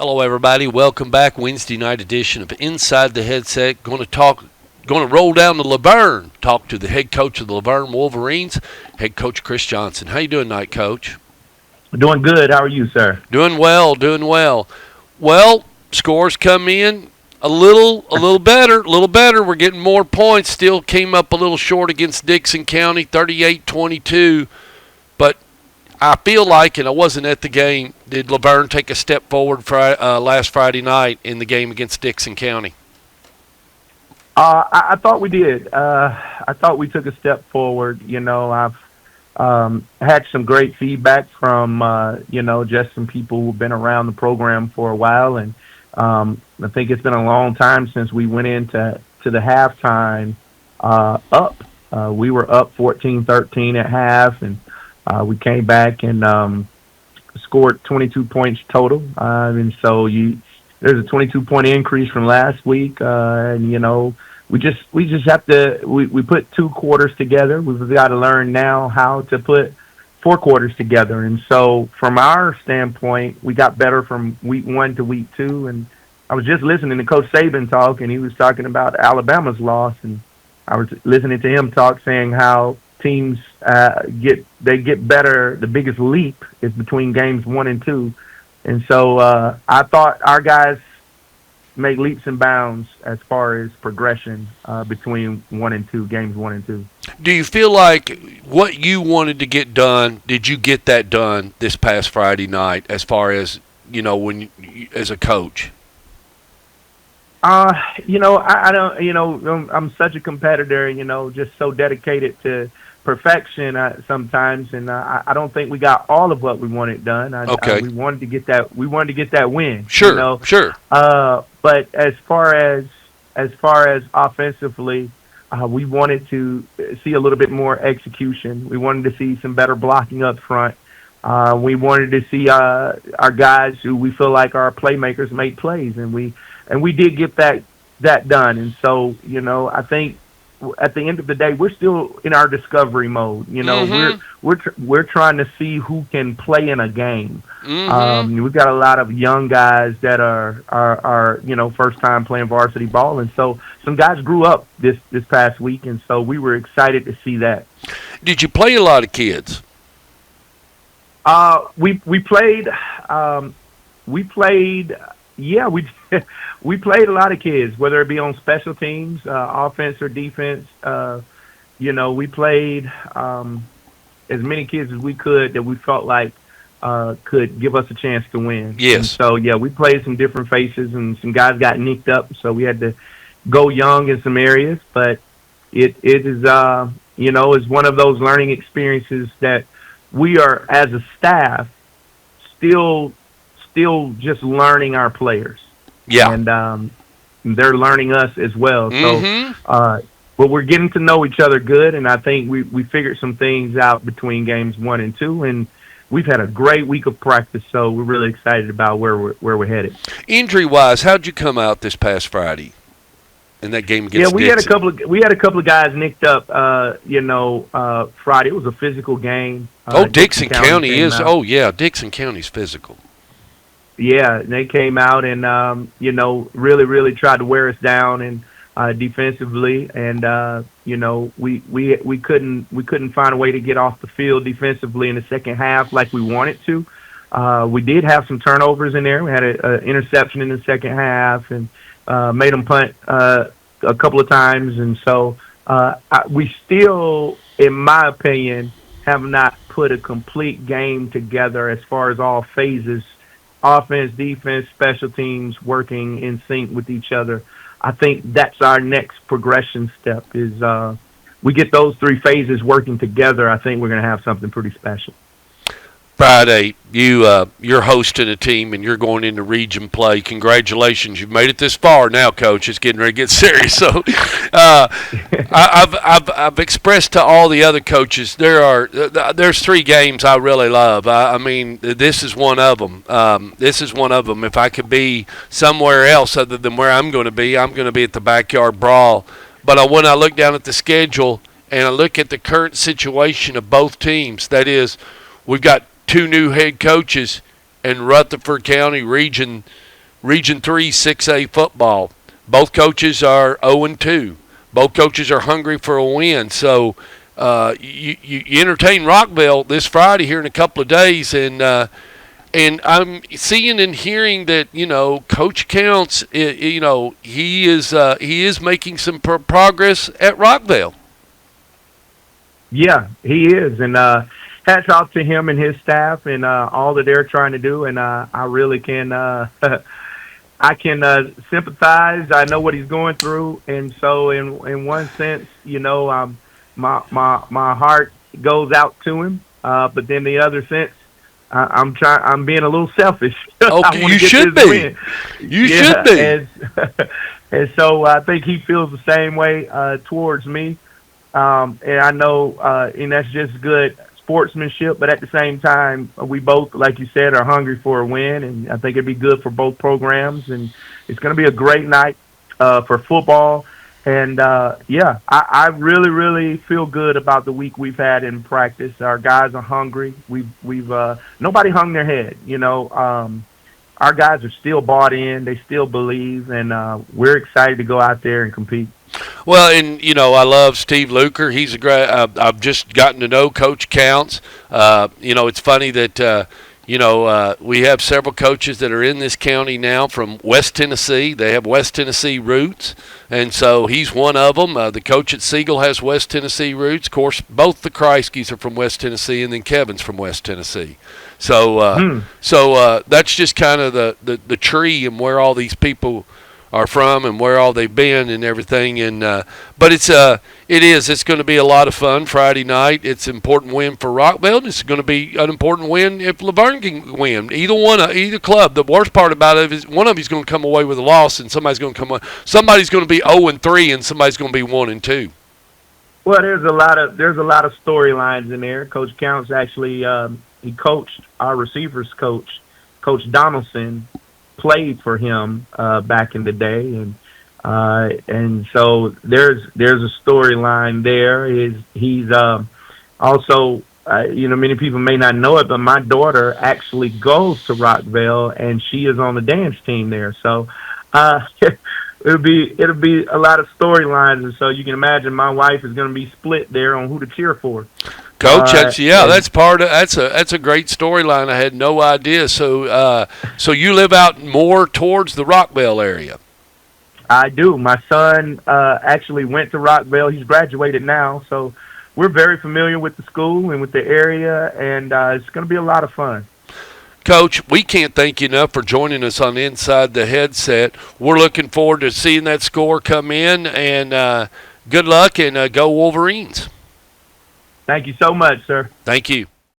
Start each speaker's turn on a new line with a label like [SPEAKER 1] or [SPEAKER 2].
[SPEAKER 1] Hello, everybody. Welcome back. Wednesday night edition of Inside the Headset. Going to roll down to Laverne. Talk to the head coach of the Laverne Wolverines, head coach Chris Johnson. How you doing tonight, Coach?
[SPEAKER 2] Doing good. How are you, sir?
[SPEAKER 1] Doing well. Doing well. Well, scores come in a little better. We're getting more points. Still came up a little short against Dickson County, 38-22. But I feel like, and I wasn't at the game, did Laverne take a step forward last Friday night in the game against Dickson County?
[SPEAKER 2] I thought we did. I thought we took a step forward. I've had some great feedback from, just some people who've been around the program for a while. And I think it's been a long time since we went into the halftime up. We were up 14-13 at half, and we came back and scored 22 points total. And so there's a 22-point increase from last week. And, we just have to, we put 2 quarters together. We've got to learn now how to put 4 quarters together. And so from our standpoint, we got better from week 1 to week 2. And I was just listening to Coach Saban talk, and he was talking about Alabama's loss. And I was listening to him talk, saying how teams get better. The biggest leap is between games 1 and 2. And so I thought our guys make leaps and bounds as far as progression between games 1 and 2.
[SPEAKER 1] Do you feel like what you wanted to get done, did you get that done this past Friday night as far as, as a coach?
[SPEAKER 2] I don't, I'm such a competitor, just so dedicated to perfection sometimes, and I don't think we got all of what we wanted done.
[SPEAKER 1] Okay.
[SPEAKER 2] We wanted to get that. We wanted to get that win.
[SPEAKER 1] Sure. Sure.
[SPEAKER 2] But as far as offensively, we wanted to see a little bit more execution. We wanted to see some better blocking up front. We wanted to see our guys who we feel like are playmakers make plays, and we did get that done. And so, I think at the end of the day, we're still in our discovery mode. We're trying to see who can play in a game. We've got a lot of young guys that are first time playing varsity ball, and so some guys grew up this past week, and so we were excited to see that.
[SPEAKER 1] Did you play a lot of kids?
[SPEAKER 2] We played. Yeah, we played a lot of kids, whether it be on special teams, offense or defense. We played as many kids as we could that we felt like could give us a chance to win.
[SPEAKER 1] Yes.
[SPEAKER 2] And so, yeah, we played some different faces, and some guys got nicked up, so we had to go young in some areas. But it is, is one of those learning experiences that we are, as a staff, still just learning our players.
[SPEAKER 1] Yeah.
[SPEAKER 2] And they're learning us as well. So, but we're getting to know each other good, and I think we figured some things out between games 1 and 2, and we've had a great week of practice, so we're really excited about where we're headed.
[SPEAKER 1] Injury-wise, how'd you come out this past Friday in that game against Dixon?
[SPEAKER 2] We had a couple of guys nicked up, Friday. It was a physical game.
[SPEAKER 1] Dixon County is. Oh, yeah, Dixon County's physical.
[SPEAKER 2] Yeah, they came out and really, really tried to wear us down and defensively, and we couldn't find a way to get off the field defensively in the second half like we wanted to. We did have some turnovers in there. We had an interception in the second half and made them punt a couple of times, and so we still, in my opinion, have not put a complete game together as far as all phases. Offense, defense, special teams working in sync with each other. I think that's our next progression step is we get those 3 phases working together. I think we're going to have something pretty special.
[SPEAKER 1] Friday, you're hosting a team and you're going into region play. Congratulations, you've made it this far. Now, Coach, it's getting ready to get serious. So, I've expressed to all the other coaches there's 3 games I really love. I mean, this is one of them. If I could be somewhere else other than where I'm going to be at the Backyard Brawl. But when I look down at the schedule and I look at the current situation of both teams, that is, we've got 2 new head coaches, and Rutherford County Region Region 3 6A football. Both coaches are 0-2. Both coaches are hungry for a win. So you entertain Rockville this Friday here in a couple of days, and I'm seeing and hearing that Coach Counts, he is making some progress at Rockville.
[SPEAKER 2] Yeah, he is, and hats off to him and his staff and all that they're trying to do. And I really can I can sympathize. I know what he's going through, and so in one sense, my heart goes out to him. But then the other sense, I'm being a little selfish.
[SPEAKER 1] Okay, you should be.
[SPEAKER 2] Win.
[SPEAKER 1] You should be.
[SPEAKER 2] And so I think he feels the same way towards me. And I know, and that's just good sportsmanship, but at the same time, we both, like you said, are hungry for a win, and I think it'd be good for both programs, and it's going to be a great night for football. And, I really, really feel good about the week we've had in practice. Our guys are hungry. We've nobody hung their head, our guys are still bought in. They still believe, and we're excited to go out there and compete.
[SPEAKER 1] Well, and I love Steve Luker. He's a great. I've just gotten to know Coach Counts. It's funny that we have several coaches that are in this county now from West Tennessee. They have West Tennessee roots, and so he's one of them. The coach at Siegel has West Tennessee roots. Of course, both the Kreiskys are from West Tennessee, and then Kevin's from West Tennessee. So, that's just kind of the tree and where all these people are from and where all they've been and everything. And but it's going to be a lot of fun Friday night. It's an important win for Rockville. It's going to be an important win if Laverne can win. Either club. The worst part about it is one of you's going to come away with a loss, and somebody's going to be 0-3, and somebody's going to be 1-2.
[SPEAKER 2] Well, there's a lot of storylines in there. Coach Counts actually he coached our receivers coach, Coach Donaldson, played for him back in the day, and so there's a storyline there. He's also many people may not know it, but my daughter actually goes to Rockville, and she is on the dance team there. So it'll be a lot of storylines, and so you can imagine my wife is going to be split there on who to cheer for.
[SPEAKER 1] Coach, that's a great storyline. I had no idea. So you live out more towards the Rockville area.
[SPEAKER 2] I do. My son actually went to Rockville. He's graduated now, so we're very familiar with the school and with the area, and it's going to be a lot of fun.
[SPEAKER 1] Coach, we can't thank you enough for joining us on Inside the Headset. We're looking forward to seeing that score come in, and good luck, and go Wolverines.
[SPEAKER 2] Thank you so much, sir.
[SPEAKER 1] Thank you.